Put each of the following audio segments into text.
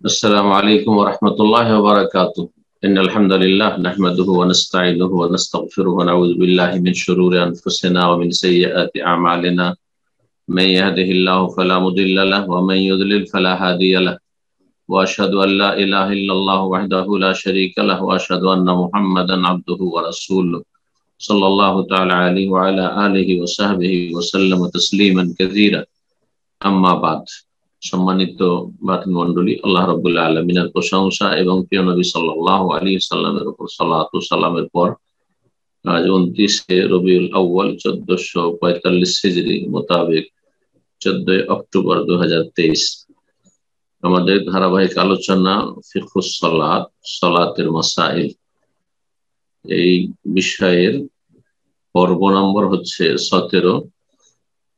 السلام عليكم ورحمة الله وبركاته. إن الحمد لله نحمده ونستعينه ونستغفره ونعوذ بالله من شرور أنفسنا ومن سيئات أعمالنا. من يهده الله فلا مضل له ومن يضلل فلا هادي له. وأشهد أن لا إله إلا الله وحده لا شريك له وأشهد أن محمدا عبده ورسوله صلى الله تعالى عليه وعلى آله وصحبه وسلم تسليما كثيرا. أما بعد. সম্মানিত ভাতৃমণ্ডলী, আল্লাহ রাব্বুল আলামিনের প্রশংসা এবং প্রিয় নবী সাল্লাল্লাহু আলাইহি সাল্লামের উপর সালাত ও সালামের পর আজ 29শে রবিউল আউয়াল 1445 হিজরি মোতাবেক 14 অক্টোবর 2023 আমাদের ধারাবাহিক আলোচনা ফিকহুস সালাত, সালাতের মাসাইল, এই বিষয়ের পর্ব নম্বর হচ্ছে 17।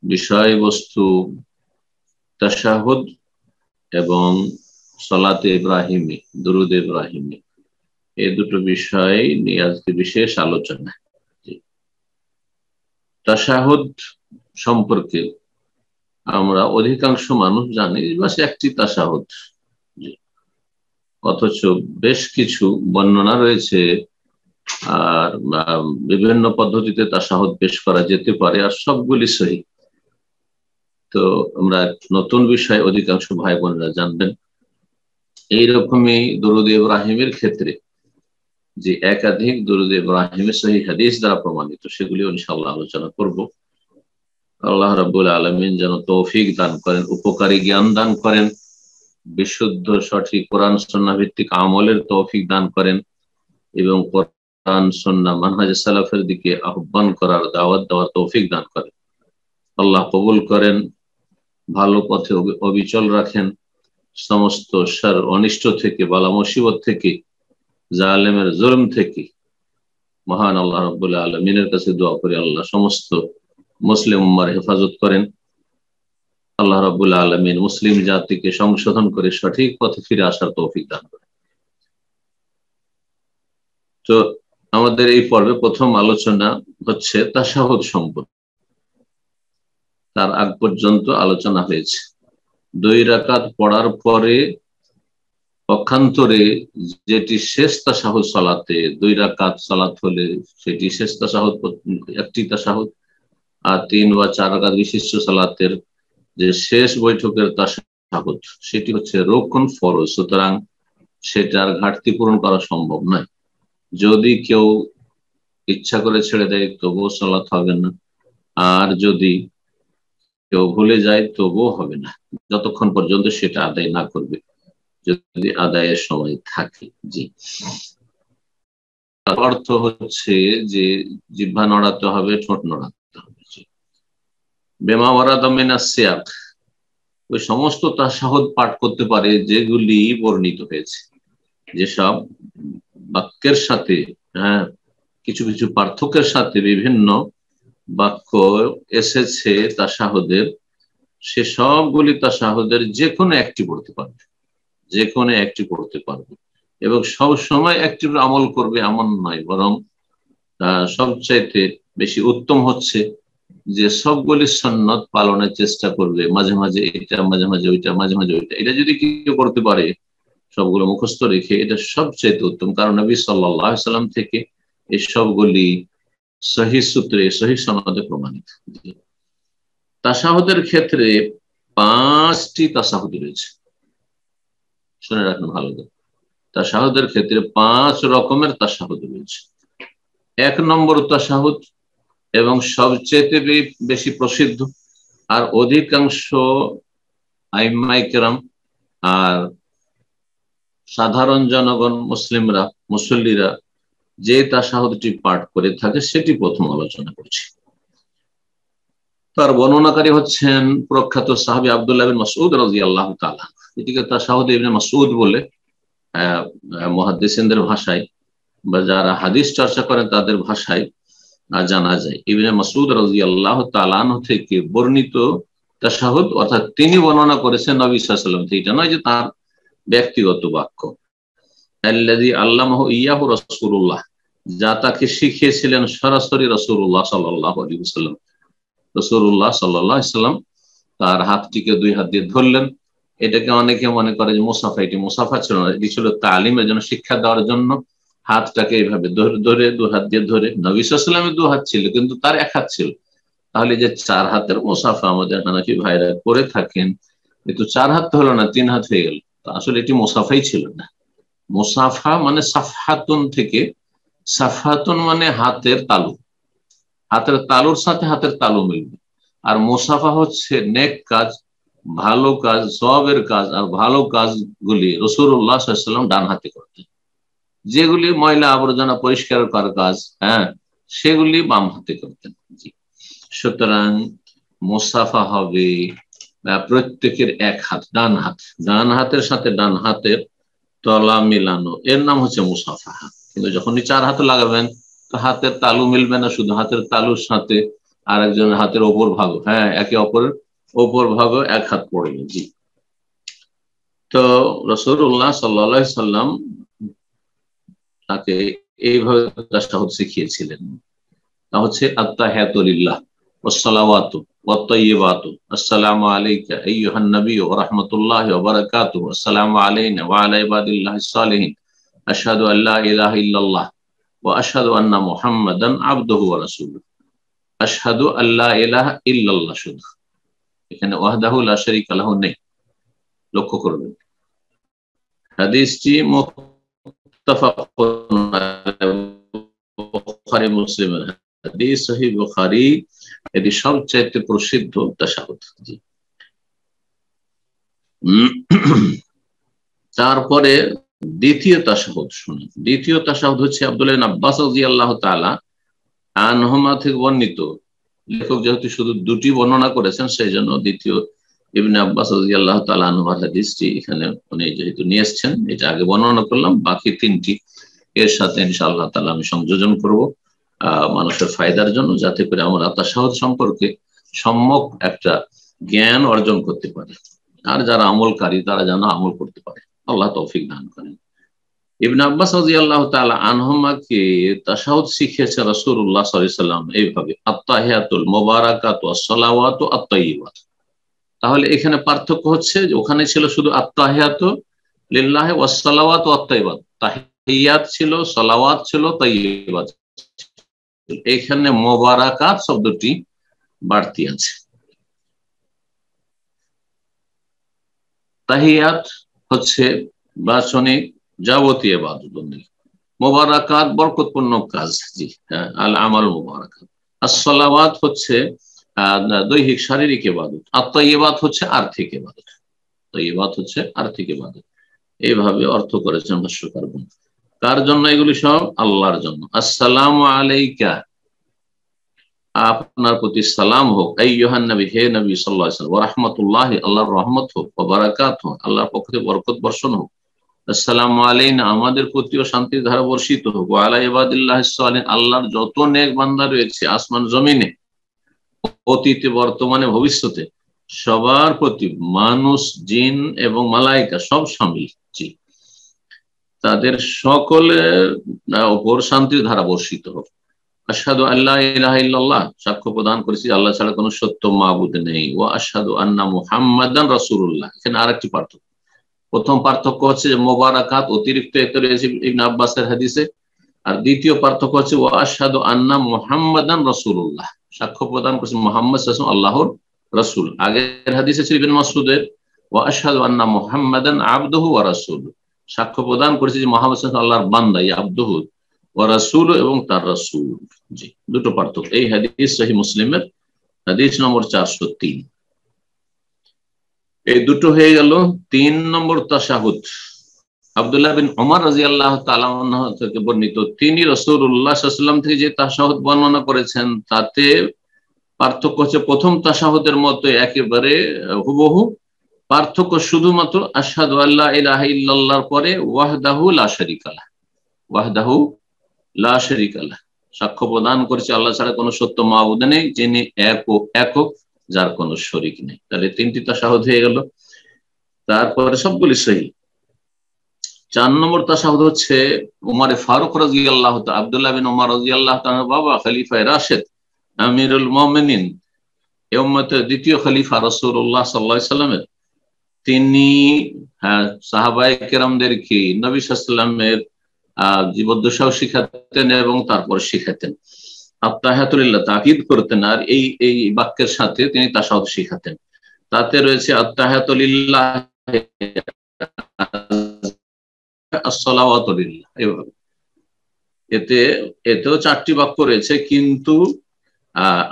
বিষয়বস্তু তাশাহুদ এবং সালাতে ইব্রাহিমী, দুরুদ ইব্রাহিমী, এই দুটো বিষয় নিয়ে আজকে বিশেষ আলোচনা। তাশাহুদ সম্পর্কে আমরা অধিকাংশ মানুষ জানি বাস একটি তাশাহুদ, অথচ বেশ কিছু বর্ণনা রয়েছে আর বিভিন্ন পদ্ধতিতে তাশাহুদ পেশ করা যেতে পারে, আর সবগুলি সহিহ। তো আমরা নতুন বিষয় অধিকাংশ ভাই বোনেরা জানবেন। এইরকমই দুরুদ ইব্রাহিমের ক্ষেত্রে যে একাধিক দুরুদ ইব্রাহিমের সহিহ হাদিস দ্বারা প্রমাণিত, সেগুলি ইনশাআল্লাহ আলোচনা করব। আল্লাহ রাব্বুল আলামিন যেন তৌফিক দান করেন, উপকারী জ্ঞান দান করেন, বিশুদ্ধ সঠিক কোরআন সুন্নাহ ভিত্তিক আমলের তৌফিক দান করেন এবং কোরআন সুন্নাহ মানহাজে সালাফের দিকে আহ্বান করার, দাওয়াত দেওয়ার তৌফিক দান করেন। আল্লাহ কবুল করেন, ভালো পথে অবিচল রাখেন, সমস্ত শার অনিষ্ট থেকে, বালা মুসিবত থেকে, জালেমের জুলম থেকে মহান আল্লাহ রাব্বুল আলামিনের কাছে দোয়া করি আল্লাহ সমস্ত মুসলিম উম্মার হেফাজত করেন। আল্লাহ রাব্বুল আলামিন মুসলিম জাতিকে সংশোধন করে সঠিক পথে ফিরে আসার তৌফিক দান করেন। তো আমাদের এই পর্বে প্রথম আলোচনা হচ্ছে তাশাহুদ সম্পর্কে। তার আগ পর্যন্ত আলোচনা হয়েছে 2 রাকাত পড়ার পরে পক্ষান্তরে যেটি শেষ তাশাহুদ সালাতে, 2 রাকাত সালাত হলে সেটি শেষ তাশাহুদ, একটি তাশাহুদ, আর 3 বা 4 রাকাত বিশিষ্ট সালাতের যে শেষ বৈঠকের তাশাহুদ সেটি হচ্ছে রুকন, ফরজ। সুতরাং সেটার ঘাটতি পূরণ করা সম্ভব নয়। যদি কেউ ইচ্ছা করে ছেড়ে দেয় তবুও সালাত হবে না, আর যদি কেউ ভুলে যায় তবুও হবে না, যতক্ষণ পর্যন্ত সেটা আদায় না করবে, যদি আদায়ের সময় থাকে। জি, অর্থ হচ্ছে যে জিহ্বা নড়াতে হবে, ঠোঁট নড়াতে হবে। বেমা ওয়ারাদা মিনাস সিয়াক, ওই সমস্ত তাশাহুদ পাঠ করতে পারে যেগুলি বর্ণিত হয়েছে, যেসব বাক্যের সাথে কিছু কিছু পার্থক্যের সাথে বিভিন্ন বাক্য এসেছে তাশাহুদের, সে সবগুলি তাশাহুদের যে কোনো একটি পড়তে পারবে, যে কোনো একটি পড়তে পারবে এবং সব সময় একটি আমল করবে এমন নয়, বরং সবচাইতে বেশি উত্তম হচ্ছে যে সবগুলি সুন্নাত পালনের চেষ্টা করবে, মাঝে মাঝে এটা, মাঝে মাঝে ওইটা, মাঝে মাঝে ওইটা। এটা যদি কেউ করতে পারে সবগুলো মুখস্থ রেখে, এটা সবচাইতে উত্তম, কারণ নবী সাল্লাল্লাহু আলাইহি সাল্লাম থেকে এই সবগুলি সহিহ সূত্রে, সহিহ সনদে প্রমাণিত। তাশাহুদের ক্ষেত্রে 5টি তাশাহুদ রয়েছে, শুনে রাখুন ভালো করে। তাশাহুদের ক্ষেত্রে 5 রকমের তাশাহুদ রয়েছে। 1 নম্বর তাশাহুদ এবং সবচেয়ে বেশি প্রসিদ্ধ, আর অধিকাংশ আইম্মায়ে কেরাম আর সাধারণ জনগণ, মুসলিমরা, মুসল্লিরা যে তাশাহুদটি পাঠ করে থাকে সেটি প্রথম আলোচনা করছি। তার বর্ণনাকারী হচ্ছেন প্রখ্যাত সাহাবী আব্দুল্লাহ বিন মাসউদ রাদিয়াল্লাহু তাআলা। এটিকে তাশাহুদ ইবনে মাসউদ বলে মুহাদ্দিসিনদের ভাষায় বা যারা হাদিস চর্চা করেন তাদের ভাষায় জানা যায়। ইবনে মাসউদ রাদিয়াল্লাহু তাআলা থেকে বর্ণিত তাশাহুদ, অর্থাৎ তিনি বর্ণনা করেছেন নবী সাল্লাল্লাহু আলাইহি ওয়াসাল্লাম থেকে, এটা নয় যে তার ব্যক্তিগত বাক্য। আল্লাযী আল্লামাহু ইয়াহু রাসূলুল্লাহ, যা তাকে শিখিয়েছিলেন সরাসরি রাসূলুল্লাহ সাল্লাল্লাহু আলাইহি ওয়াসাল্লাম। রাসূলুল্লাহ সাল্লাল্লাহু আলাইহি ওয়াসাল্লাম তার হাতটিকে 2 হাত দিয়ে ধরলেন এটাকে অনেকে মনে করে যে মুসাফা, এটি মুসাফা ছিল না, এটি ছিল তালিমের জন্য, শিক্ষা দেওয়ার জন্য। হাতটাকে এইভাবে ধরে ধরে, দু হাত দিয়ে ধরে, নবী সাল্লাল্লাহু আলাইহি ওয়াসাল্লামের দু হাত ছিল কিন্তু তার এক হাত ছিল। তাহলে যে 4 হাতের মুসাফা আমাদের হানাফি ভাইরা করে থাকেন, কিন্তু 4 হাত হলো না, 3 হাত হয়ে গেল। তো আসলে এটি মুসাফাই ছিল না। মুসাফা মানে সাফহাতুন থেকে, সাফহাতুন মানে হাতের তালু, হাতের তালুর সাথে হাতের তালু মিলবে। আর মুসাফা হচ্ছে নেক কাজ, ভালো কাজ, সওয়াবের কাজ। আর ভালো কাজগুলি রাসূলুল্লাহ সাল্লাল্লাহু আলাইহি ওয়াসাল্লাম ডান হাতে করতেন, যেগুলি ময়লা আবর্জনা পরিষ্কার করার কাজ, হ্যাঁ, সেগুলি বাম হাতে করতেন। জি, সুতরাং মুসাফা হবে প্রত্যেকের এক হাত, ডান হাত, ডান হাতের সাথে ডান হাতের তলা মিলানো, এর নাম হচ্ছে মুসাফা। কিন্তু যখনই 4 হাতে লাগাবেন তো হাতের তালু মিলবে না, শুধু হাতের তালুর সাথে আর একজনের হাতের ওপর ভাগ, হ্যাঁ, একে অপরের ওপর ভাগ এক হাত পড়বে। জি, তো রাসূলুল্লাহ সাল্লাল্লাহু আলাইহি সাল্লাম তাকে এইভাবে তাশাহুদ শিখিয়েছিলেন। তা হচ্ছে আত্তাহিয়াতু লিল্লাহ ওয়াস সালাওয়াতু ওয়াত তাইয়্যিবাতু, আসসালামু আলাইকা আইয়ুহান নবী ওয়া রাহমাতুল্লাহি ওয়া বারাকাতুহু, আসসালামু আলাইনা ওয়া আলা ইবাদিল্লাহিস সালিহিন, আশহাদু আল্লা ইলাহা ইল্লাল্লাহ ওয়া আশহাদু আন্না মুহাম্মাদান আবদুহু ওয়া রাসূলুহু। আশহাদু আল্লা ইলাহা ইল্লাল্লাহ, শুধু এখানে ওয়াহদাহু লা শারীকা লাহু নেই, লক্ষ্য করবেন। হাদিসটি মুত্তাফাকুন আলাইহি, বুখারী মুসলিমের হাদিস, সহিহ বুখারী, এটি সবচেয়ে প্রসিদ্ধ তাশাহুদ। জি, তারপরে দ্বিতীয় তাশাহুদ শুনুন। দ্বিতীয় তাশাহুদ হচ্ছে আব্দুল্লাহ ইবনে আব্বাস রাদিয়াল্লাহু তাআলা আনহুমা থেকে বর্ণিত। লেখক যেহেতু শুধু দুটি বর্ণনা করেছেন, সেই জন্য দ্বিতীয় ইবনে আব্বাস রাদিয়াল্লাহু তাআলা আনহুর হাদিসটি এখানে উনি যেহেতু নিয়ে এসেছেন, এটা আগে বর্ণনা করলাম, বাকি তিনটি এর সাথে ইনশাআল্লাহ তাআলা আমি সংযোজন করব মানুষের ফায়দার জন্য, যাতে করে আমরা তাশাহুদ সম্পর্কে সম্যক একটা জ্ঞান অর্জন করতে পারি, আর যারা আমলকারী তারা যেন আমল করতে পারে। আল্লাহ তৌফিক দান করেন। ইবনে আব্বাস রাদিয়াল্লাহু তাআলা আনহুমাকে তাশাহুদ শিখিয়েছে রাসূলুল্লাহ সাল্লাল্লাহু আলাইহি ওয়াসাল্লাম এইভাবে, আত্তাহিয়াতুল মুবারাকাতু ওয়াস-সালাওয়াতু আত-তাইয়্যিবাত। তাহলে এখানে পার্থক্য হচ্ছে যে ওখানে ছিল শুধু আত্তাহিয়াতু লিল্লাহি ওয়াস-সালাওয়াতু আত-তাইয়্যিবাত, তাহিয়াত ছিল, সালাওয়াত ছিল, তাইয়্যিবাত। এখানে মুবারাকাত শব্দটি বাড়তি আছে। তাহিয়াত হচ্ছে বাচনিক যাবতীয় ইবাদত, মুবারাকাত বরকতপূর্ণ কাজ। জি, আল আমাল মুবারাকাত। as-সালাওয়াত হচ্ছে দৈহিক শারীরিক ইবাদত, আর তাইয়্যিবাত হচ্ছে আর্থিক ইবাদত। তাইয়্যিবাত হচ্ছে আর্থিক ইবাদত, এইভাবে অর্থ করেছেন ভাষ্যকার। কার জন্য এগুলি সব? আল্লাহর জন্য। আসসালামু আলাইকা, আপনার প্রতি সালাম হোক, আইয়ুহান নবী, হে নবী সাল্লাল্লাহু আলাইহি ওয়াসাল্লাম, ওয়া রাহমাতুল্লাহি, আল্লাহর রহমত হোক, ওয়া বারাকাতুহু, আল্লাহর পক্ষ থেকে বরকত বর্ষণ হোক, আসসালামু আলাইনা, আমাদের প্রতিও শান্তির ধারা বর্ষিত হোক, ওয়া আলা ইবাদিল্লাহিস সালিহিন, আল্লাহর যত নেক বান্দা রয়েছে আসমান জমিনে, অতীতে বর্তমানে ভবিষ্যতে, সবার প্রতি, মানুষ জিন এবং মালায়েকা সব শামিল, জি, তাদের সকলের উপর শান্তির ধারা বর্ষিত হোক। আশহাদু আল্লা ইলাহা ইল্লাল্লাহ, সাক্ষ্য প্রদান করেছি আল্লাহ ছাড়া কোনো সত্য মাবুদ নেই, ওয়া আশহাদু আন্না মুহাম্মাদান রাসূলুল্লাহ। এখানে আরেকটি পার্থক্য। প্রথম পার্থক্য হচ্ছে যে মুবারাকাত অতিরিক্ত এতে রয়েছে ইবনে আব্বাসের হাদিসে, আর দ্বিতীয় পার্থক্য হচ্ছে ওয়া আশহাদু আন্না মুহাম্মাদান রাসূলুল্লাহ, সাক্ষ্য প্রদান করেছে মুহাম্মদ সাল্লাল্লাহু আলাইহি ওয়াসাল্লাম আল্লাহর রাসূল। আগের হাদিসে ছিল ইবনে মাসউদের ওয়া আশহাদু আন্না মুহাম্মাদান আবদুহু ওয়া রাসূলুহু, সাক্ষ্য প্রদান করেছে যে মুহাম্মদ সাল্লাল্লাহু আলাইহি ওয়াসাল্লাম আল্লাহর বান্দা, ইয়া আবদুহু ওয়া রাসূলুহু, এবং তার রাসূল। জি, দুটো পার্থক্য। এই হাদিস সহিহ মুসলিমের হাদিস নম্বর 403। এই দুটো হয়ে গেল 3 নম্বর তাশাহুদ। আব্দুল্লাহ বিন ওমর রাদিয়াল্লাহু তাআলা আনহু থেকে বর্ণিত, তিনি রাসূলুল্লাহ সাল্লাল্লাহু আলাইহি ওয়াসাল্লাম থেকে যে তাশাহুদ বর্ণনা করেছেন তাতে পার্থক্য হচ্ছে প্রথম তাশাহুদের মতো একেবারে হুবহু। পার্থক্য শুধুমাত্র আশহাদু আল্লা ইলাহা ইল্লাল্লাহর পরে ওয়াহদাহু লা শারীকা লাহ, ওয়াহদাহু লা শারীকা লাহ, সাক্ষ্য প্রদান করেছে আল্লাহ ছাড়া কোনো সত্য মাবুদ নেই, যিনি একক, যার কোনো শরীক নেই। তাহলে 3টি তাশাহুদ হয়ে গেল। তারপরে সবগুলি সহিহ। 4 নম্বর তাশাহুদ হচ্ছে উমরে ফারুক রাদিয়াল্লাহু তাআলা, আব্দুল্লাহ বিন ওমর রাদিয়াল্লাহু তাআলা বাবা, খলিফায়ে রাশিদ, আমিরুল মুমিনিন, এই উম্মতের দ্বিতীয় খলিফা রাসূলুল্লাহ সাল্লাল্লাহু আলাইহি ওয়াসাল্লামের, তিনি সাহাবায়ে কেরামদেরকে নবী সাল্লাল্লাহু আলাইহি ওয়াসাল্লামের জীবদ্দশাও শিখাতেন এবং তারপর শিখাতেন। আত্তাহিয়াতু লিল্লাহ তাকিদ করতেন, আর এই বাক্যের সাথে তিনি তাশাহুদ শিখাতেন। তাতে রয়েছে আত্তাহিয়াতু লিল্লাহ আসসালাওয়াতু লিল্লাহ, এভাবে এতেও 4টি বাক্য রয়েছে, কিন্তু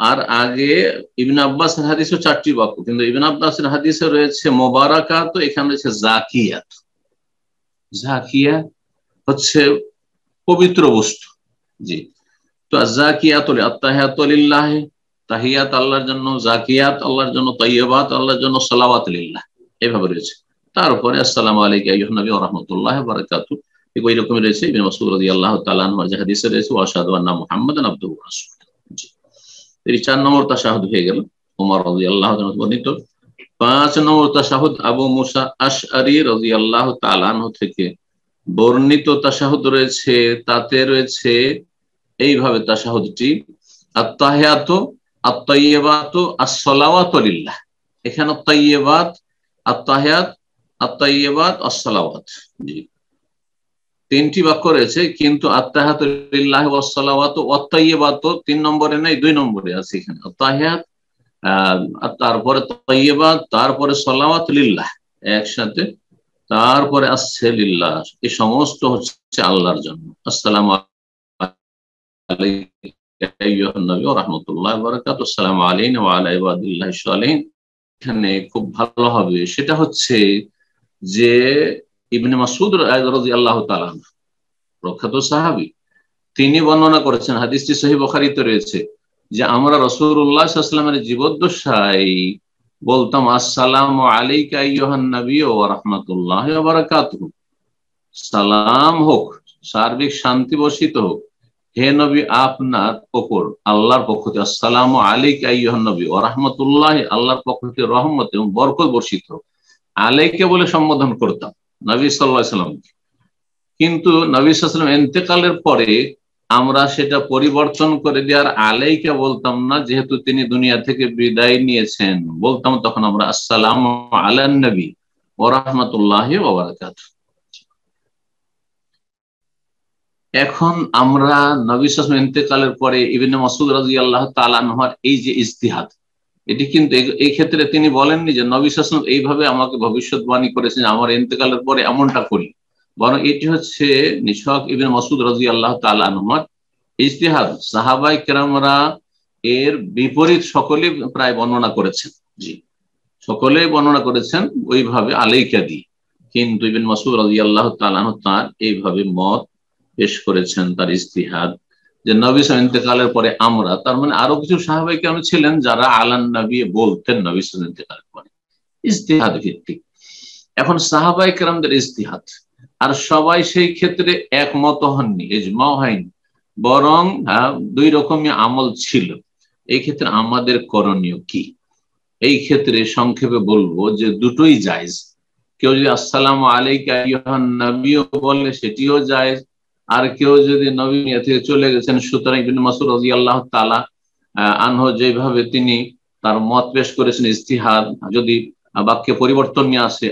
আর আগে ইবনে আব্বাসের হাদিসও 4টি বাক্য, কিন্তু ইবনে আব্বাসের হাদিসে রয়েছে মোবারাকাত, এখানে রয়েছে জাকিয়াত। জাকিয়া হচ্ছে পবিত্র বস্তু। জি, তো জাকিয়াত আত্তাহিয়াতু লিল্লাহ, তাহিয়াত আল্লাহর জন্য, জাকিয়াত আল্লাহর জন্য, তাইয়্যিবাত আল্লাহর জন্য, সালাওয়াত লিল্লাহ, এভাবে রয়েছে। তারপরে আসসালামু আলাইকা আইয়ুহান নবী ওয়া রাহমাতুল্লাহি ওয়া বারাকাতুহু, ওই রকমই রয়েছে ইবনে মাসউদ রাদিয়াল্লাহু তাআলা আনহু যে হাদিসে রয়েছে ওয়া আশহাদু আন্না মুহাম্মাদান আবদুহু ওয়া রাসূলুহু। জি, এই 4 নম্বর তাশাহুদ হয়ে গেল ওমর রাদিয়াল্লাহু তাআলা বর্ণিত। 5 নম্বর তাশাহুদ আবু মুসা আশআরী রাদিয়াল্লাহু তাআলা আনহু থেকে বর্ণিত তাশাহুদ রয়েছে। তাতে রয়েছে এইভাবে তাশাহুদটি, আত-তাহিয়াতু আত-তাইয়্যিবাতু আস-সালাওয়াতু লিল্লাহ। এখানে তাইয়্যিবাত, আত-তাহিয়াত, আত-তাইয়্যিবাত, আস-সালাওয়াত, জি 3টি বাক্য রয়েছে, কিন্তু আত-তাহিয়াতু লিল্লাহি ওয়াস-সালাওয়াতু ওয়াত-তাইয়্যিবাতু 3 নম্বরে নেই, 2 নম্বরে আছে। এখানে আত-তাহিয়াত, তারপরে তাইয়্যিবাত, তারপরে সালাওয়াত লিল্লাহ একসাথে, তারপরে আসছে লিল্লাহ। এই সমস্ত হচ্ছে আল্লাহর জন্য। আসসালামু আলাইকা আইয়ুহান নবী ওয়া রাহমাতুল্লাহি ওয়া বারাকাতুহু, আসসালামু আলাইনা ওয়া আলা ইবাদিল্লাহিস সালিহিন। এখানে খুব ভালো হবে সেটা হচ্ছে যে ইবনে মাসউদ রাদিয়াল্লাহু তাআলা প্রখ্যাত সাহাবী, তিনি বর্ণনা করেছেন, হাদিসটি সহিহ বুখারীতে রয়েছে, যে আমরা রাসূলুল্লাহ সাল্লাল্লাহু আলাইহি ওয়াসাল্লামের জীবদ্দশায় বলতাম আসসালামু আলাইকা আইয়ুহান নবী ওয়া রাহমাতুল্লাহি ওয়া বারাকাতুহু, সালাম হোক, সার্বিক শান্তি বর্ষিত হোক হে নবী আপনার উপর আল্লাহর পক্ষ থেকে, আসসালামু আলাইকা আইয়ুহান নবী ওয়া রাহমাতুল্লাহি, আল্লাহর পক্ষ থেকে রহমত এবং বরকত বর্ষিত হোক। আলাইকা বলে সম্বোধন করতাম নবী সাল্লাল্লাহু আলাইহি ওয়াসাল্লামকে, কিন্তু নবী সাল্লাল্লাহু আলাইহি ওয়াসাল্লাম ইন্তেকালের পরে আমরা সেটা পরিবর্তন করে দিয়ে আর আলাইকা বলতাম না, যেহেতু তিনি দুনিয়া থেকে বিদায় নিয়েছেন, বলতাম তখন আমরা আসসালামু আলান নবী ওয়া রাহমাতুল্লাহি ওয়া বারাকাতুহু। এখন আমরা নবী সাল্লাল্লাহু আলাইহি ওয়াসাল্লাম ইন্তেকালের পরে ইবনে মাসউদ রাদিয়াল্লাহু তাআলা আনহুর এই যে ইজতিহাদ, এটি কিন্তু এই ক্ষেত্রে তিনি বলেননি যে নবী সাল্লাল্লাহু আলাইহি ওয়াসাল্লাম এইভাবে আমাকে ভবিষ্যৎবাণী করেছেন আমার ইন্তেকালের পরে এমনটা করি, বরং এটি হচ্ছে নিছক ইবনে মাসউদ রাদিয়াল্লাহু তাআলা আনহুর ইজতিহাদ। সাহাবায়ে কেরামরা এর বিপরীত সকলে প্রায় বর্ণনা করেছেন। জি, সকলেই বর্ণনা করেছেন ওইভাবে আলাইকা দিয়ে, কিন্তু ইবনে মাসউদ রাদিয়াল্লাহু তাআলা আনহু তার এইভাবে মত পেশ করেছেন, তার ইজতিহাদ, যে নবী সাল্লাল্লাহু আলাইহি ওয়াসাল্লাম ইন্তেকালের পরে আমরা, তার মানে আরো কিছু সাহাবায়ে কেরাম ছিলেন যারা আলান নবী বলতেন নবী সাল্লাল্লাহু আলাইহি ওয়াসাল্লাম ইন্তেকালের পরে, ইজতিহাদ ভিত্তিক। এখন সাহাবায়ে কেরামদের ইজতিহাদ, আর সবাই সেই ক্ষেত্রে একমত হননি, ইজমা হয়নি, বরং 2 রকমই আমল ছিল। এই ক্ষেত্রে আমাদের করণীয় কি? এই ক্ষেত্রে সংক্ষেপে বলবো যে দুটোই জায়েজ। কেউ যদি আসসালামু আলাইকা আইয়ুহান নবী বলে সেটিও জায়েজ, আর কেউ যদি নবী থেকে চলে গেছেন, সুতরাং ইবনে মাসউদ রাদিয়াল্লাহু তাআলা আনহু যেভাবে তিনি তার মত পেশ করেছেন ইজতিহাদ, যদি বাক্যে পরিবর্তন নিয়ে আসে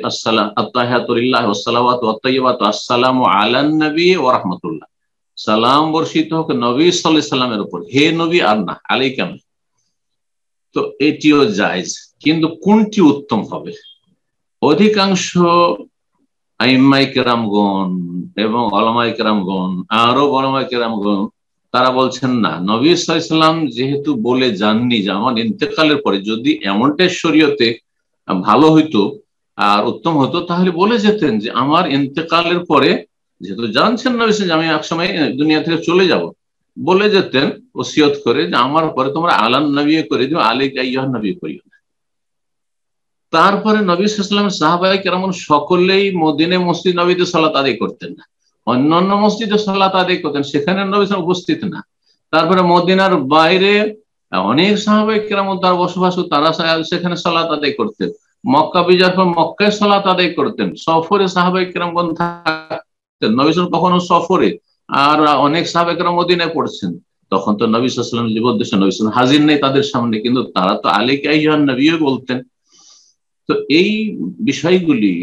আত-তাহিয়াতু লিল্লাহি ওয়াস সালাওয়াতু ওয়াত তাইয়্যিবাতু আসসালামু আলান নবী ওয়া রাহমাতুল্লাহ, সালাম বর্ষিত হোক নবী সাল্লাল্লাহু আলাইহি সাল্লামের উপর, হে নবী আর না আলাইকা। তো এটিও জায়েজ, কিন্তু কোনটি উত্তম হবে? অধিকাংশ আইম্মায়ে কেরামগণ এবং উলামায়ে কেরামগণ, আরো উলামায়ে কেরামগণ, তারা বলছেন না, নবী সাল্লাল্লাহু আলাইহি সাল্লাম যেহেতু বলে যাননি যে আমার ইন্তেকালের পরে, যদি এমনটাই শরীয়তে ভালো হইতো আর উত্তম হতো তাহলে বলে যেতেন যে আমার ইন্তেকালের পরে, যেহেতু জানছেন নবী সাল্লাল্লাহু আলাইহি ওয়াসাল্লাম আমি একসময় দুনিয়া থেকে চলে যাব, বলে যেতেন ওসিয়ত করে যে আমার পরে তোমরা আলান নবী করে দিও, আলাইকা আইয়ুহান নবী করিও না। তারপরে নবী সাল্লাল্লাহু আলাইহি ওয়াসাল্লাম সাহাবায়ে কেরাম সকলেই মদিনা মসজিদ নববীতে সালাত আদায় করতেন না, অন্যান্য মসজিদে সালাত আদায় করতেন, সেখানে নবী সাল্লাল্লাহু আলাইহি ওয়াসাল্লাম উপস্থিত না। তারপরে মদিনার বাইরে অনেক সাহাবায়ে কেরাম তার বসবাস, তারা সেখানে সালাত আদায় করতেন। মক্কা বিজয়ের পর মক্কায় সালাত আদায় করতেন। সফরে সাহাবায়ে কেরামগণ থাকতেন, নবী সাল্লাল্লাহু আলাইহি ওয়াসাল্লাম কখনো সফরে, আর অনেক সাহাবায়ে কেরাম মদিনায় পড়ছেন, তখন তো নবী সাল্লাল্লাহু আলাইহি ওয়াসাল্লাম জীবদ্দশায় নবী সাল্লাল্লাহু আলাইহি ওয়াসাল্লাম হাজির নেই তাদের সামনে, কিন্তু তারা তো আলাইকা আইয়ুহান নবী বলতেন। তো এই বিষয়গুলি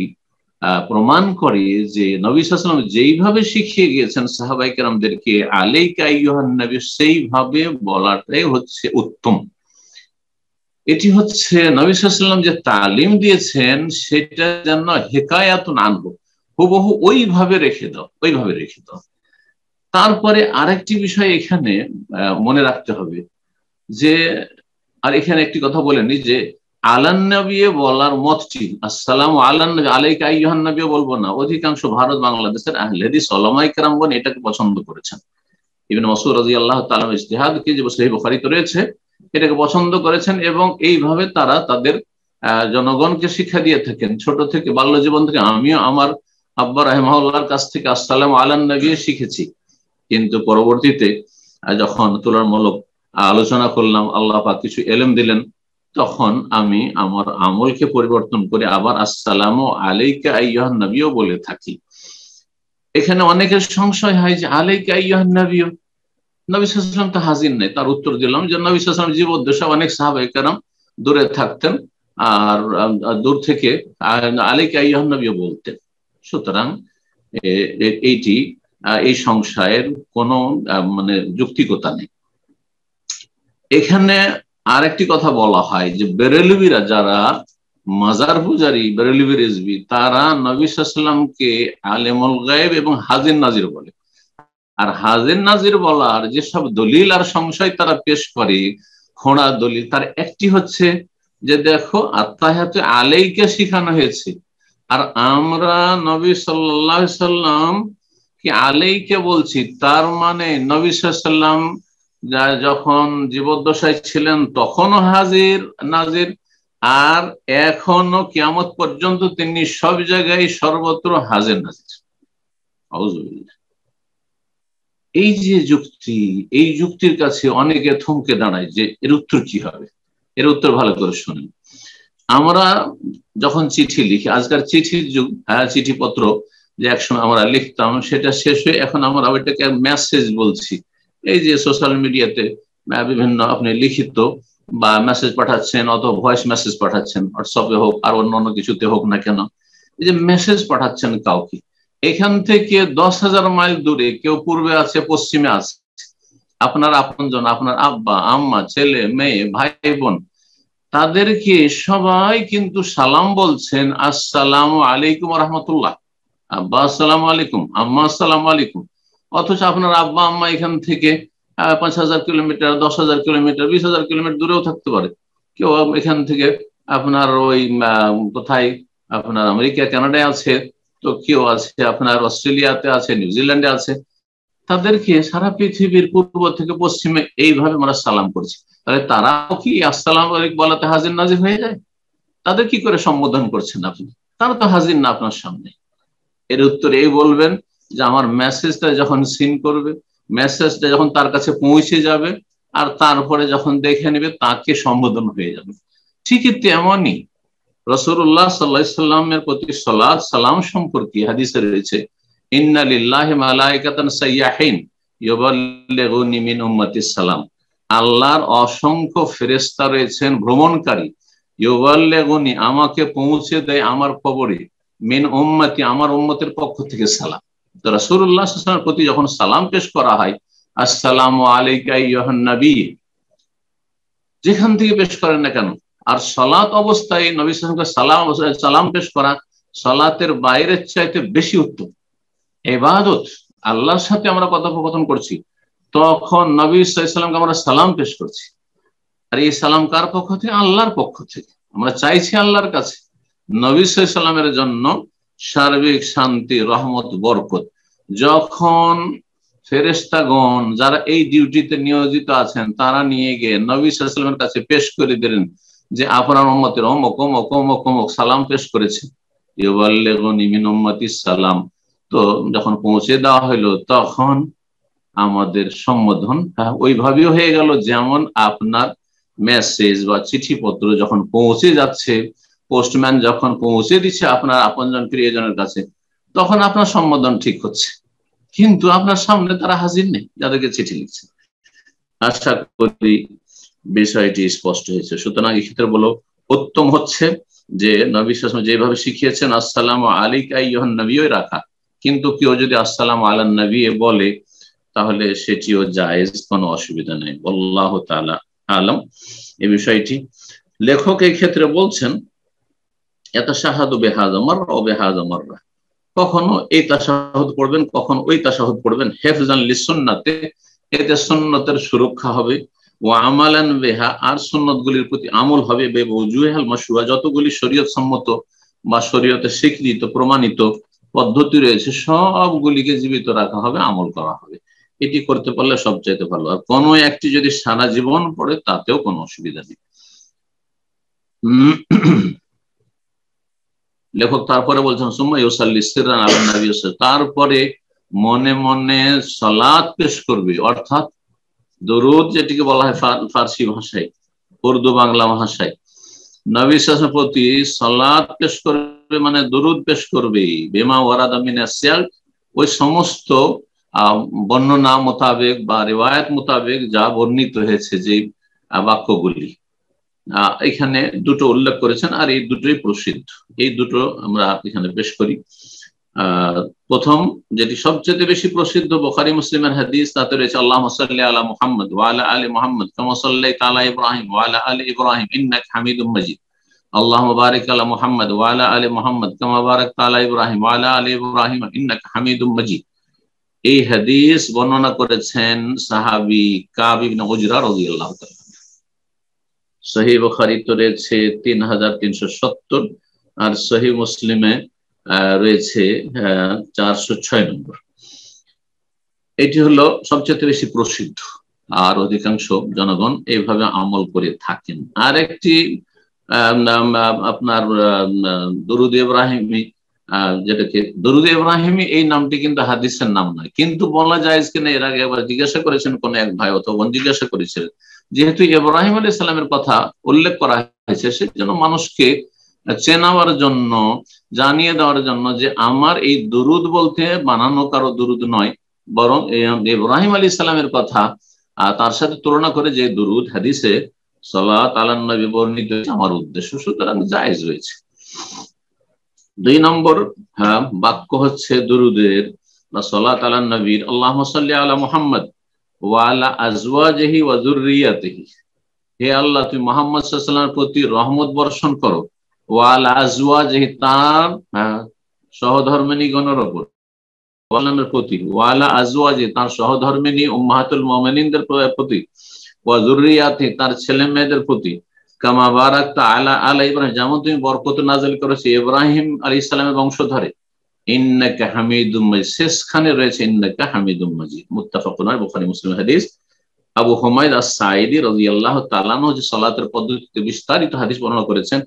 প্রমাণ করে যে নবী সাল্লাল্লাহু আলাইহি ওয়াসাল্লাম যেইভাবে শিখিয়ে গিয়েছেন সাহাবায়ে কেরামদেরকে আলাইকা আইয়ুহান নবী, সেইভাবে বলাটাই হচ্ছে উত্তম। এটি হচ্ছে নবী সাল্লাল্লাহু আলাইহি ওয়াসাল্লাম যে তালিম দিয়েছেন সেটা যেন হিকায়াতুন আনহু, হুবহু ওইভাবে রেখে দাও, ওইভাবে রেখে দাও। তারপরে আরেকটি বিষয় এখানে মনে রাখতে হবে যে, আর এখানে একটি কথা বলেনি যে আলান নবী বলার মতটি, আসসালামু আলান নবী আলাইকা আইয়ুহান নবী বলবো না, অধিকাংশ ভারত বাংলাদেশের আহলে হাদিস উলামায়ে কেরামগণ এটাকে পছন্দ করেছেন। ইবনে মাসউদ রাদিয়াল্লাহু তাআলা ইজতিহাদকে যে সহিহ বুখারীতে রয়েছে এটাকে পছন্দ করেছেন, এবং এইভাবে তারা তাদের জনগণকে শিক্ষা দিয়ে থাকেন। ছোট থেকে, বাল্য জীবন থেকে আমিও আমার আব্বা রাহিমাহুল্লাহর কাছ থেকে আসসালামু আলান নবী শিখেছি। কিন্তু পরবর্তীতে যখন তুলনামূলক আলোচনা করলাম, আল্লাহ পাক কিছু এলেম দিলেন, তখন আমি আমার আমলকে পরিবর্তন করে আবার আসসালামু আলাইকা আইয়ুহান নবীও বলে থাকি। এখানে অনেকের সংশয় হয় যে আলাইকা আইয়ুহান নবী, নবী সাল্লাল্লাহু আলাইহি ওয়াসাল্লাম তো হাজির নেই। তার উত্তর দিলাম যে নবী সাল্লাল্লাহু আলাইহি ওয়াসাল্লাম জীবদ্দশায় অনেক সাহাবায়ে কেরাম দূরে থাকতেন, আর দূর থেকে আলাইকা আইয়ুহান নবী বলতেন। সুতরাং এইটি এই সংশয়ের কোনো মানে যৌক্তিকতা নেই। এখানে আরেকটি কথা বলা হয় যে বেরেলভিরা, যারা মাজার পূজারী বেরেলভি রেজভি, তারা নবী সাল্লাল্লাহু আলাইহি ওয়াসাল্লামকে আলেমুল গায়ব এবং হাজির নাজির বলে। আর হাজির নাজির বলার যেসব দলিল আর সংশয় তারা পেশ করে, খোঁড়া দলিল, তার একটি হচ্ছে যে দেখো আত্তাহিয়াতু আলাইকা শিখানো হয়েছে, আর আমরা নবী সাল্লাল্লাহু আলাইহি সাল্লাম কি আলাইকে বলছি, তার মানে নবী সাল্লাল্লাহু আলাইহি সাল্লাম যখন জীবদ্দশায় ছিলেন তখনও হাজির নাজির, আর এখনো কিয়ামত পর্যন্ত তিনি সব জায়গায় সর্বত্র হাজির নাজির। আউযুবিল্লাহ। এই যে যুক্তি, এই যুক্তির কাছে অনেকে থমকে দাঁড়ায় যে এর উত্তর কি হবে। এর উত্তর ভালো করে শুনেন। আমরা যখন চিঠি লিখি, আজকাল চিঠির যুগ, চিঠিপত্র যে একসময় আমরা লিখতাম সেটা শেষ হয়ে এখন আমরা ওইটাকে মেসেজ বলছি। এই যে সোশ্যাল মিডিয়াতে বিভিন্ন আপনি লিখিত বা মেসেজ পাঠাচ্ছেন অথবা ভয়েস মেসেজ পাঠাচ্ছেন, হোয়াটসঅ্যাপে হোক আর অন্য কিছুতে হোক না কেন, এই যে মেসেজ পাঠাচ্ছেন কাউকে, এখান থেকে 10,000 মাইল দূরে কেউ পূর্বে আছে, পশ্চিমে আছে, আপনার আপনজন, আপনার আব্বা আম্মা, ছেলে মেয়ে, ভাই বোন, তাদেরকে সবাই কিন্তু সালাম বলছেন আসসালামু আলাইকুম রাহমাতুল্লাহ। আব্বা আসসালামু আলাইকুম, আম্মা আসসালামু আলাইকুম। অথচ আপনার আব্বা আম্মা এখান থেকে 5,000 কিলোমিটার, 10,000 কিলোমিটার, 20,000 কিলোমিটার দূরেও থাকতে পারে। কেউ এখান থেকে আপনার ওই কোথায় আপনার আমেরিকা কানাডায় আছে, তো কেউ আছে আপনার অস্ট্রেলিয়াতে আছে, নিউজিল্যান্ডে আছে। তাদেরকে সারা পৃথিবীর পূর্ব থেকে পশ্চিমে এইভাবে আমরা সালাম করছি। তাহলে তারাও কি আসসালামু আলাইকুম বলাতে হাজির নাজির হয়ে যায়? তাদের কি করে সম্বোধন করছেন আপনি? তারা তো হাজির না আপনার সামনে। এর উত্তর এই বলবেন যে আমার মেসেজটা যখন সিন করবে, মেসেজটা যখন তার কাছে পৌঁছে যাবে, আর তারপরে যখন দেখে নেবে তাকে সম্বোধন হয়ে যাবে। ঠিকই তেমনই রাসূলুল্লাহ সাল্লাল্লাহু আলাইহি ওয়াসাল্লামের প্রতি সালাত সালাম সম্পর্কে হাদিসে রয়েছে, ইন্না লিল্লাহি মালাইকাতান সাইয়াহিন ইউবাল্লিগুনি মিন উম্মতিস সালাম। আল্লাহর অসংখ্য ফেরেশতা রয়েছেন ভ্রমণকারী, ইউবাল্লিগুনি আমাকে পৌঁছে দেয় আমার খবরে, মিন উম্মতি আমার উম্মতের পক্ষ থেকে সালাম। তো রাসূলুল্লাহ সাল্লাল্লাহু আলাইহি ওয়াসাল্লামের প্রতি যখন সালাম পেশ করা হয়, আসসালামু আলাইকা আইয়ুহান নবী, যেখান থেকে পেশ করেন না কেন, আর সালাত অবস্থায় নবী সাল্লাল্লাহু আলাইহি ওয়াসাল্লামকে সালাম পেশ করা সালাতের বাইরের চাইতে বেশি উত্তম। ইবাদত, আল্লাহর সাথে আমরা কথোপকথন করছি, তখন নবী সাল্লাল্লাহু আলাইহি ওয়াসাল্লামকে আমরা সালাম পেশ করছি, আর এই সালাম কার পক্ষ থেকে? আল্লাহর পক্ষ থেকে। আমরা চাইছি আল্লাহর কাছে নবী সাল্লাল্লাহু আলাইহি ওয়াসাল্লামের জন্য সার্বিক শান্তি, রহমত, বরকত। যখন ফেরেশতাগণ যারা এই ডিউটিতে নিয়োজিত আছেন তারা নিয়ে গিয়ে নবী সাল্লাল্লাহু আলাইহি ওয়াসাল্লামের কাছে পেশ করে দিলেন যে আপনার উম্মতের অমুক অমুক অমুক অমুক সালাম পেশ করেছে, ইউবাল্লিগুনি মিন উম্মতিস সালাম। তো যখন পৌঁছে দেওয়া হলো তখন আমাদের সম্বোধন ওইভাবেই হয়ে গেল যেমন আপনার মেসেজ বা চিঠিপত্র যখন পৌঁছে যাচ্ছে, পোস্টম্যান যখন পৌঁছে দিচ্ছে আপনার আপনজন প্রিয়জনের কাছে, তখন আপনার সম্বোধন ঠিক হচ্ছে, কিন্তু আপনার সামনে তারা হাজির নেই যাদেরকে চিঠি লিখছে। আশা করি বিষয়টি স্পষ্ট হয়েছে। সুতরাং এক্ষেত্রে বলো উত্তম হচ্ছে যে নবী সাল্লাল্লাহু আলাইহি ওয়াসাল্লাম যেভাবে শিখিয়েছেন আসসালামু আলাইকা আইয়ুহান নবী রাখা, কিন্তু কেউ যদি আসসালামু আলান নবী বলে তাহলে সেটিও জায়েজ, কোনো অসুবিধা নেই। আল্লাহু তাআলা আলাম এই বিষয়টি। লেখক এই ক্ষেত্রে বলছেন ইয়াতাশাহাদু বিহাযা মাররা ওয়া বিহাযা মাররা, কখনো এই তাশাহুদ পড়বেন, কখনো ওই তাশাহুদ পড়বেন, হিফজান লিসুন্নাতে, এতে সুন্নতের সুরক্ষা হবে, ওয়া আমালান বিহা, আর সুন্নতগুলির প্রতি আমল হবে, বিওজুহিল মাশরুআ, যতগুলি শরীয়ত সম্মত বা শরীয়তে স্বীকৃত প্রমাণিত পদ্ধতি রয়েছে সবগুলিকে জীবিত রাখা হবে, আমল করা হবে। এটি করতে পারলে সবচাইতে ভালো। আর কোনো একটি যদি সারা জীবন পড়ে তাতেও কোনো অসুবিধা নেই। লেখক তারপরে বলছেন সুম্মা ইউসাল্লি সিররান আলা নবী, তারপরে মনে মনে সালাত পেশ করবে, অর্থাৎ দরুদ যেটিকে বলা হয় ফার্সি ভাষায়, উর্দু বাংলা ভাষায়, নবী সাল্লাল্লাহু আলাইহি ওয়াসাল্লামের প্রতি সালাত পেশ করবে, মানে দরুদ পেশ করবে, বিমা ওয়ারাদা মিন আসিয়াল, ওই সমস্ত বর্ণনা মোতাবেক বা রিওয়ায়াত মোতাবেক যা বর্ণিত হয়েছে, যে বাক্যগুলি এখানে দুটো উল্লেখ করেছেন, আর এই দুটোই প্রসিদ্ধ। এই দুটো আমরা এখানে পেশ করি। প্রথম যেটি সবচেয়ে বেশি প্রসিদ্ধ বুখারী মুসলিমের হাদিস, তাতে রয়েছে আল্লাহুম্মা সাল্লি আলা মুহাম্মদ ওয়া আলা আলি মুহাম্মদ কামা সাল্লাইতা আলা ইব্রাহিম ওয়া আলা আলি ইব্রাহিম ইন্নাকা হামিদুম মাজিদ, আল্লাহুম্মা বারিক আলা মুহাম্মদ ওয়া আলা আলি মুহাম্মদ কামা বারাকতা আলা ইব্রাহিম ওয়া আলা আলি ইব্রাহিম ইন্নাকা হামিদুম মাজিদ। এই হাদিস বর্ণনা করেছেন সাহাবী কাব ইবনে উজরা রাদিয়াল্লাহু তাআলা। সহিহ বুখারীতে রয়েছে 3370, আর সহিহ মুসলিমে রয়েছে 406 নম্বর। এটি হলো সবচেয়ে বেশি প্রসিদ্ধ, আর অধিকাংশ জনগণ এইভাবে আমল করে থাকেন। আর একটি আপনার দরুদ ইব্রাহিমি, যেটাকে দরুদ ইব্রাহিমি, এই নামটি কিন্তু হাদিসের নাম নয়, কিন্তু বলা যায় কিনা এর আগে একবার জিজ্ঞাসা করেছেন কোন এক ভাই অথবা জিজ্ঞাসা করেছিলেন, যেহেতু ইব্রাহিম আলাইহিস সালামের কথা উল্লেখ করা হয়েছে, সেজন্য মানুষকে চেনাবার জন্য, জানিয়ে দেওয়ার জন্য যে আমার এই দুরুদ বলতে বানানো কারো দুরুদ নয়, বরং ইব্রাহিম আলাইহিস সালামের কথা তার সাথে তুলনা করে যে দুরুদ হাদিসে সালাত আলান নবী বর্ণিত আমার উদ্দেশ্য, সুতরাং জায়েজ রয়েছে। 2 নম্বর বাক্য হচ্ছে দুরুদের বা সালাত আলান নবীর, আল্লাহুম্মা সাল্লি আলা মুহাম্মদ ওয়া আলা আজওয়াজিহি ওয়া যুররিয়াতিহি, হে আল্লাহ তুমি মুহাম্মদ সাল্লাল্লাহু আলাইহি ওয়াসাল্লামের প্রতি রহমত বর্ষণ করো, ওয়া আলা আজওয়াজিহি, তার সহধর্মিণীগণের উপর, প্রতি, ওয়া আলা আজওয়াজিহি, তার সহধর্মিণী উম্মাহাতুল মুমিনিনদের প্রতি, ওয়া যুররিয়াতিহি, তার ছেলে মেয়েদের প্রতি, কামা বারাকতা আলা আলা ইব্রাহিম, যেমন তুমি বরকত নাযিল করেছো ইব্রাহিম আলাইহিস সালামের বংশধরে, ইন্নাকা হামিদুম মাজিদ, শেষখানে রয়েছে ইন্নাকা হামিদুম মাজিদ, মুত্তাফাকুন আলাইহি, বুখারী মুসলিম হাদিস। আবু হুমায়দ আস-সাঈদী রাদিয়াল্লাহু তাআলা আনহু যে সালাতের পদ্ধতিতে বিস্তারিত হাদিস বর্ণনা করেছেন,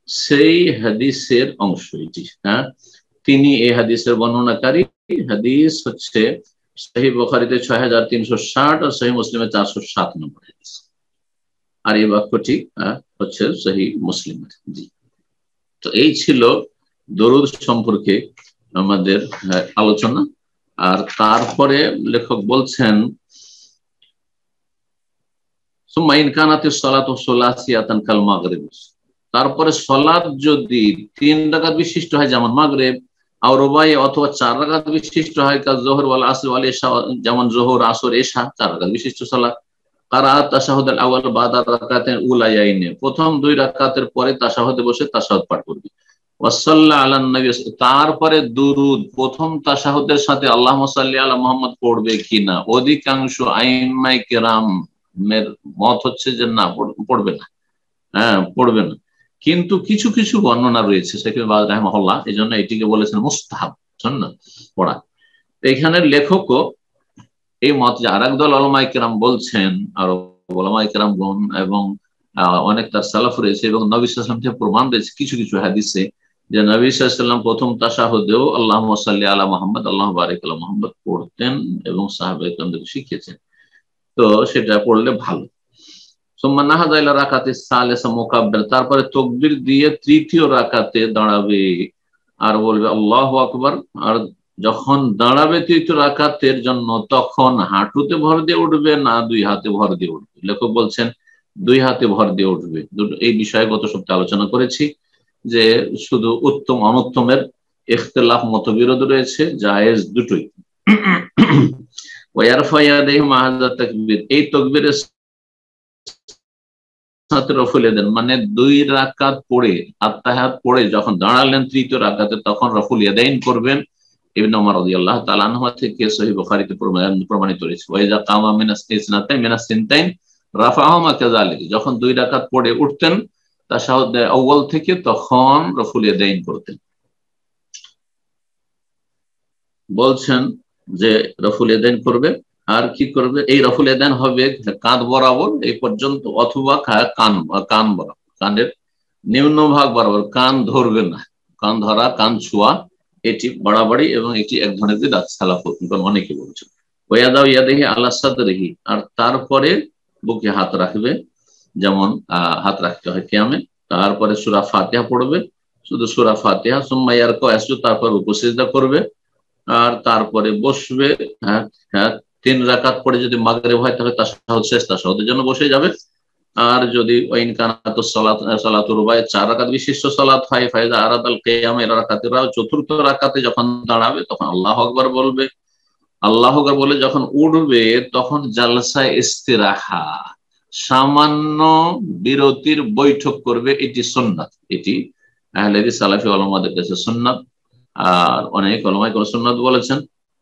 সেই হাদিসের অংশ এটি। তিনি এই হাদিসের বর্ণনাকারী। হাদিস হচ্ছে সহিহ বুখারীতে 6360 আর সহিহ মুসলিমে 407 নম্বর হাদিস, আর এই বাক্যটি হচ্ছে সহিহ মুসলিমের। জি, তো এই ছিল দরুদ সম্পর্কে আমাদের আলোচনা। আর তারপরে লেখক বলছেন সুম্মা ইন কানাতিস সালাতু সুলাসিয়াতান কাল মাগরিব, তারপরে সালাত যদি 3 রাকাত বিশিষ্ট হয়, যেমন মাগরিব, আর রুবাই অথবা 4 রাকাত বিশিষ্ট হয়, কাজ যোহর ওয়াল আসর ওয়াল ইশা, যেমন যোহর আসর ইশা 4 রাকাত বিশিষ্ট সালাত, কারাআত তাশাহুদ আল আউয়াল বাদা রাকাতাইন উলায়াইনে, প্রথম 2 রাকাতের পরে তাশাহুদে বসে তাশাহুদ পাঠ করবে, ওয়াসাল্লা আলান নবী, তারপরে দুরুদ প্রথম তাশাহুদের সাথে আল্লাহুম্মা সাল্লি আলা মুহাম্মদ পড়বে কিনা, অধিকাংশ আইম্মায়ে কেরামের মত হচ্ছে যে না, পড়বে না, পড়বে না, কিন্তু কিছু কিছু বর্ণনা রয়েছে শেখ বাজ রাহিমাহুল্লাহ, এই জন্য এটিকে বলেছেন মুস্তাহাব না পড়া। এখানে লেখকও এই মত, যে আর একদল উলামায়ে কেরাম বলছেন, আর উলামায়ে কেরামগণ এবং অনেক তার সালাফ রয়েছে এবং নবী সাল্লাল্লাহু আলাইহি ওয়াসাল্লাম থেকে প্রমাণ রয়েছে কিছু কিছু হাদিসে, যে নবী সাল্লাল্লাহু আলাইহি ওয়াসাল্লাম প্রথম তাশাহুদেও আল্লাহুম্মা সাল্লি আলা মুহাম্মদ আল্লাহুম্মা বারিক আলা মুহাম্মদ পড়তেন এবং সাহাবায়ে কেরামদের শিখিয়েছেন, তো সেটা পড়লে ভালো। সুম্মা নাহাদা ইলা রাকাতিস সালিসা মুকাব্বির, তারপরে তাকবীর দিয়ে তৃতীয় রাকাতে দাঁড়াবে আর বলবে আল্লাহু আকবার, আর যখন দাঁড়াবে তৃতীয় রাকাতের জন্য তখন হাঁটুতে ভর দিয়ে উঠবে না 2 হাতে ভর দিয়ে উঠবে। লেখক বলছেন 2 হাতে ভর দিয়ে উঠবে। এই বিষয়ে গত সপ্তাহে আলোচনা করেছি। যে শুধু উত্তম অনুত্তমের ইখতিলাফ মতবিরোধ রয়েছে, জায়েজ দুটোই। এই তাকবীরের সাথে রফুল ইয়াদাইন মানে 2 রাকাত পড়ে আত্তাহিয়াত পড়ে যখন দাঁড়ালেন তৃতীয় রাকাতে তখন রফুল ইয়াদাইন করবেন। ইবনে ওমর রাদিয়াল্লাহু তাআলা আনহু থেকে সহিহ বুখারীতে প্রমাণিত রয়েছে, ওয়াইজা কামা মিনাস ইসনাতাইন মিনাস সিনতাইন রাফাহুমা কাযালিক, যখন 2 রাকাত পড়ে উঠতেন তাশাহুদ আউয়াল থেকে তখন রফুল ইয়াদাইন করতেন। বলছেন যে রফুল ইয়াদাইন করবে, আর কি করবে? এই রফুল ইয়াদাইন হবে কাঁধ বরাবর এই পর্যন্ত, অথবা কান বরাবর, কানের নিম্ন ভাগ বরাবর, কান ধরবে না, কান ধরা কান ছোঁয়া এটি বাড়াবাড়ি এবং এটি এক ধরনের বিদআত সালাফ অনেকে বলছেন। ওয়াদাউ ইয়াদিহি আলা সাদরিহি, আর তারপরে বুকে হাত রাখবে, যেমন হাত রাখতে হয় কিয়ামে। তারপরে সূরা ফাতিহা পড়বে, শুধু সূরা ফাতিহা, সুম্মা ইয়ারকা ইয়াসজুদ, তারপর রুকু সিজদা করবে, আর তারপরে বসবে। হ্যাঁ হ্যাঁ 3 রাকাত পড়ে যদি মাগরিব হয় তাহলে তাশাহুদ শেষ তাশাহুদের জন্য বসে যাবে। আর যদি ওয়াইন কানাতুস সালাতুর রুবাই 4 রাকাত বিশিষ্ট সালাত হয়, ফাইজা আরাদাল কিয়াম ইলা রাকাতিরা, চতুর্থ রাকাতে যখন দাঁড়াবে তখন আল্লাহু আকবার বলবে। আল্লাহু আকবার বলে যখন উঠবে তখন জালসা ইস্তিরাহা, সামান্য বিরতির বৈঠক করবে, এটি সুন্নাত। এটি আহলে হাদিস সালাফি উলামাদের কাছে সুন্নাত। আর অনেক উলামায়ে কেরাম সুন্নাত বলেছেন।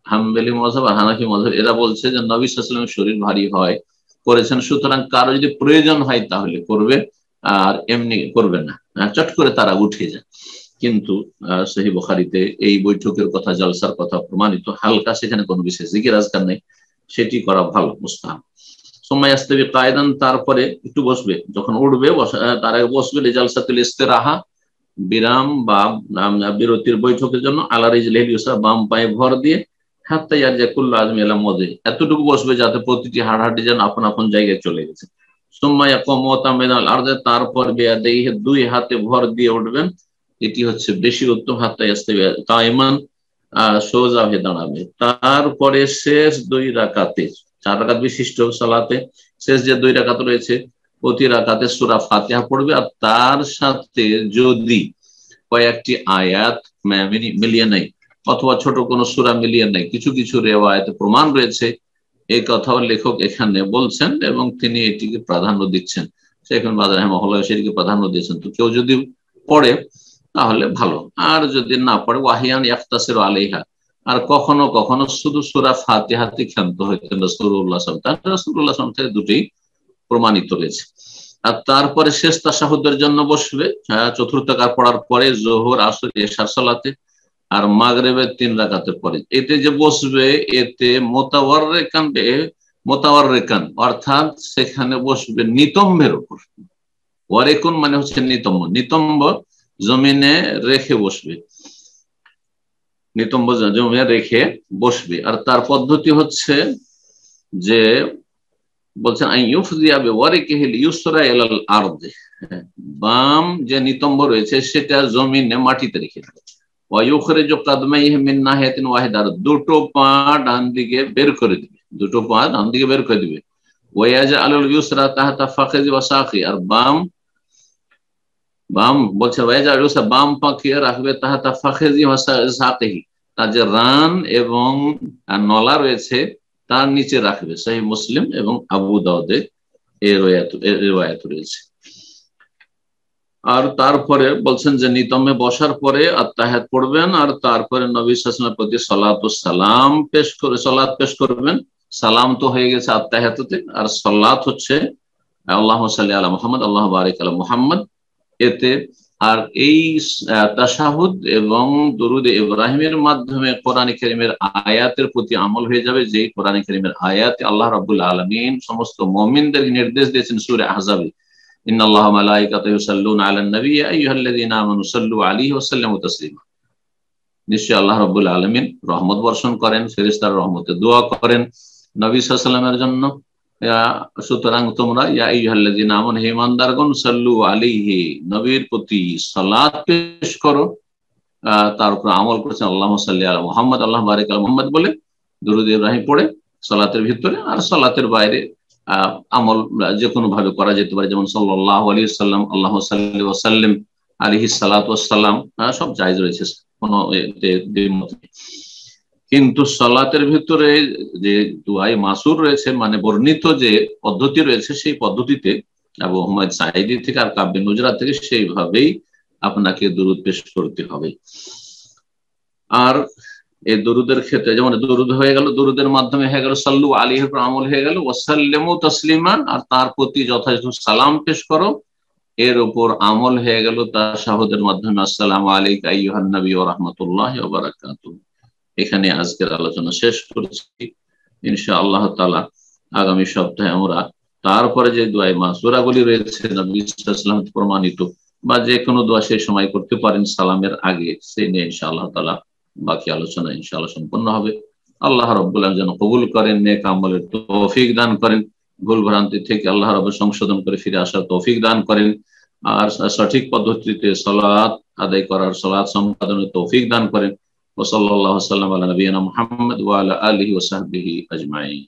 হাম্বলি মাযহাব আর হানাফি মাযহাব এরা বলছে যে নবী সাল্লাল্লাহু আলাইহি ওয়াসাল্লামের শরীর ভারী হয়, করেছেন, সুতরাং কারো যদি প্রয়োজন হয় তাহলে করবে, আর এমনি করবে না, চট করে তারা উঠে যায়। কিন্তু সহিহ বুখারীতে এই বৈঠকের কথা, জালসার কথা প্রমাণিত, হালকা, সেখানে কোনো বিশেষ জিকির আজকার নেই, সেটি করা ভালো, মুস্তাহাব। সুম্মা ইয়াস্তাবি কায়দান, তারপরে একটু বসবে, যখন উঠবে তার আগে বসবে, লিজালসাতুল ইস্তিরাহা, বিরাম বা বিরতির বৈঠকের জন্য, আলা রিজলিল ইউসরা, বাম পায়ে ভর দিয়ে, হাত্তা ইয়ারজা কুল্লু আযমি ইলা মাওদিহি, এতটুকু বসবে যাতে প্রতিটি হাড় হাড্ডি যেন আপন আপন জায়গায় চলে গেছে। সুম্মা ইয়াকুমু মুতামিদাল আরদে, তারপর বিয়াদাইহি, 2 হাতে ভর দিয়ে উঠবেন, এটি হচ্ছে বেশি উত্তম। হাত্তা ইয়াস্তাবি কায়মান, সোজা হয়ে দাঁড়াবে। তারপরে শেষ 2 রাকাতে, 4 রাকাত বিশিষ্ট সালাতে শেষ যে 2 রাকাত রয়েছে, প্রতি রাকাতে সূরা ফাতিহা পড়বে, আর তার সাথে যদি কয়েকটি আয়াত মিলিয়ে নেয় অথবা ছোট কোনো সূরা মিলিয়ে নেয়, কিছু কিছু রিওয়ায়াতে প্রমাণ রয়েছে, এই কথাও লেখক এখানে বলছেন এবং তিনি এটিকে প্রাধান্য দিচ্ছেন। শেখুল বাজার রাহিমাহুল্লাহ সেটিকে প্রাধান্য দিয়েছেন। তো কেউ যদি পড়ে তাহলে ভালো, আর যদি না পড়ে ওয়াহিয়ান ইয়াফতাসিরু আলাইহা, আর কখনো কখনো শুধু সূরা ফাতিহাতে ক্ষান্ত হইতেন রাসূলুল্লাহ সাল্লাল্লাহু আলাইহি ওয়াসাল্লাম। রাসূলুল্লাহ সাল্লাল্লাহু আলাইহি ওয়াসাল্লাম থেকে দুটি প্রমাণিত রয়েছে। আর তারপরে শেষ তাশাহুদের জন্য বসবে, চতুর্থ রাকাত পড়ার পরে যোহর, আসর, এশার সালাতে, আর মাগরিবের 3 রাকাতের পরে। এতে যে বসবে এতে মোতাওয়াররিকান অর্থাৎ সেখানে বসবে নিতম্বের উপর। ওয়ারিকুন মানে হচ্ছে নিতম্ব, নিতম্ব জমিনে রেখে বসবে, নিতম্ব জমিনে রেখে বসবে। আর তার পদ্ধতি হচ্ছে যে বলছেন আইয়ুফদিয়া বিওয়ারিকিহিল ইউসরা ইলাল আরদি, বাম যে নিতম্ব রয়েছে সেটা জমিনে মাটিতে রেখে দেবে। ওয়ায়ুখরিজু কাদমাইহি মিন নাহিয়াতিন ওয়াহিদা, দুটো পা ডান দিকে বের করে দিবে, দুটো পা ডান দিকে বের করে দিবে। ওয়ায়াজআলুল ইউসরা তাহতা ফাখিজি ওয়া সাকি, আর বাম বলছে ওয়ায়াজআলুল ইউসরা, বাম পাকে রাখবে তাহতা ফাখিজি ওয়া সাকিহি, তার যে রান এবং নলা রয়েছে তার নিচে রাখবে। সহিহ মুসলিম এবং আবু দাউদে এই রিওয়ায়াত রয়েছে। আর তারপরে বলছেন যে নিতমে বসার পরে আত্তাহিয়াত পড়বেন, আর তারপরে নবী সাল্লাল্লাহু আলাইহি ওয়াসাল্লামের প্রতি সালাত পেশ করবেন। সালাম তো হয়ে গেছে আত্তাহিয়াতে, আর সালাত হচ্ছে আল্লাহুম্মা সাল্লি আলা মুহাম্মদ, আল্লাহুম্মা বারিক আলা মুহাম্মদ, এতে। আর এই তাশাহুদ এবং দুরুদ ইব্রাহিমের মাধ্যমে কোরআন কারীমের আয়াতের প্রতি আমল হয়ে যাবে, যেই কোরআন কারীমের আয়াতে আল্লাহ রাব্বুল আলামিন সমস্ত মুমিনদেরকে নির্দেশ দিয়েছেন সূরা আহজাবে, ইন্নাল্লাহা ওয়া মালাইকাতাহু ইউসাল্লুনা আলান নবী ইয়া আইয়ুহাল্লাযীনা আমানু সাল্লু আলাইহি ওয়া সাল্লিমু তাসলিমা, নিশ্চয়ই আল্লাহ রাব্বুল আলামিন রহমত বর্ষণ করেন, ফেরেশতার রহমতে দোয়া করেন নবী সাল্লাল্লাহু আলাইহি ওয়াসাল্লামের জন্য। সুতরাং তোমরা ইয়া আইয়ুহাল্লাযীনা আমানু, হে ঈমানদারগণ, সাল্লু আলাইহি, নবীর প্রতি সালাত পেশ করো। তার উপর আমল করেছেন আল্লাহুম্মা সাল্লি আলা মুহাম্মদ, আল্লাহুম্মা বারিক আলা মুহাম্মদ বলে দুরূদ ইব্রাহিম পড়ে সালাতের ভিতরে। আর সালাতের বাইরে আমল যে কোনো ভাবে করা যেতে পারে, যেমন সাল্লাল্লাহু আলাইহি ওয়াসাল্লাম, আল্লাহুম্মা সাল্লি ওয়া সাল্লিম আলাইহিস সালাতু ওয়াস সালাম, সব জায়েজ রয়েছে, কোনো দ্বিমত নেই। কিন্তু সালাতের ভিতরে যে দুআয়ে মাসুর রয়েছে, মানে বর্ণিত যে পদ্ধতি রয়েছে, সেই পদ্ধতিতে আবু হুমায়দ সাঈদী থেকে আর কাব বিন উজরা থেকে সেইভাবেই আপনাকে দুরূদ পেশ করতে হবে। আর এই দরুদের ক্ষেত্রে যেমন দরুদ হয়ে গেল, দরুদের মাধ্যমে হয়ে গেল সাল্লু আলাইহির উপর আমল হয়ে গেল, ওয়াসাল্লিমু তাসলিমান, আর তার প্রতি যথাযথ সালাম পেশ করো, এর উপর আমল হয়ে গেল তাশাহুদের মাধ্যমে আসসালামু আলাইকা আইয়ুহান নবী ওয়া রাহমাতুল্লাহি ওয়া বারাকাতুহু। এখানে আজকের আলোচনা শেষ করছি। ইনশাআল্লাহ তাআলা আগামী সপ্তাহে আমরা তারপরে যে দোয়া মাসুরাগুলি রয়েছে নবী সাল্লাল্লাহু আলাইহি ওয়াসাল্লাম প্রমাণিত, বা যে কোনো দোয়া সেই সময় করতে পারেন সালামের আগে, সেই নিয়ে ইনশাআল্লাহ তাআলা বাকি আলোচনা ইনশাআল্লাহ সম্পন্ন হবে। আল্লাহ রাব্বুল আলামিন যেন কবুল করেন, নেক আমলের তৌফিক দান করেন, ভুল ভ্রান্তি থেকে আল্লাহ রাব্বুল সংশোধন করে ফিরে আসার তৌফিক দান করেন, আর সঠিক পদ্ধতিতে সালাত আদায় করার, সালাত সম্পাদনের তৌফিক দান করেন। ওয়া সাল্লাল্লাহু আলা নবিয়িনা মুহাম্মদ ওয়া আলা আলিহি ওয়া সাহবিহি আজমাইন।